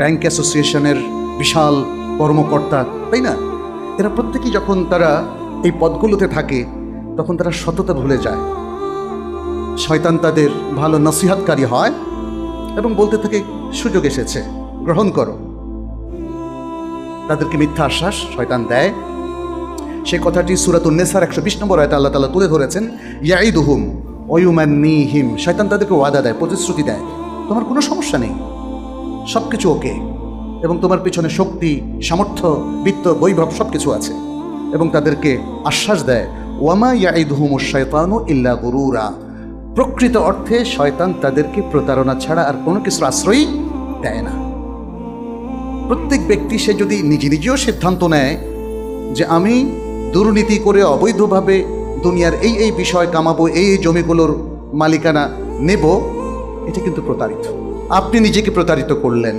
Bank অ্যাসোসিয়েশনের বিশাল কর্মকর্তা, তাই না? এরা প্রত্যেকেই যখন তারা এই পদগুলোতে থাকে তখন তারা সততা ভুলে যায়। শয়তান তাদের ভালো নসিহতকারী হয় এবং বলতে থাকে সুযোগ এসেছে, গ্রহণ করো। তাদেরকে মিথ্যা আশ্বাস শয়তান দেয়। সেই কথাটি সূরাতুন নিসার 120 নম্বর আয়াতে আল্লাহ তাআলা তুলে ধরেছেন, ইয়াইদুহুম ওয়া ইউমান্নিহিম। শয়তান তাদেরকে ওয়াদা দেয়, প্রতিশ্রুতি দেয়, তোমার কোনো সমস্যা নেই, সব কিছু ওকে, এবং তোমার পিছনে শক্তি, সামর্থ্য, বিত্ত, বৈভব সব কিছু আছে। এবং তাদেরকে আশ্বাস দেয়, ওয়ামা ইয়াইদুহুমুশ শাইতানু ইল্লা গুরুরা। প্রকৃত অর্থে শয়তান তাদেরকে প্রতারণা ছাড়া আর কোনো কিছুর আশ্রয় দেয় না। প্রত্যেক ব্যক্তি সে যদি নিজেও সিদ্ধান্ত নেয় যে আমি দুর্নীতি করে অবৈধভাবে দুনিয়ার এই বিষয় কামাবো, এই জমিগুলোর মালিকানা নেব, এটা কিন্তু প্রতারিত। আপনি নিজেকে প্রতারিত করলেন।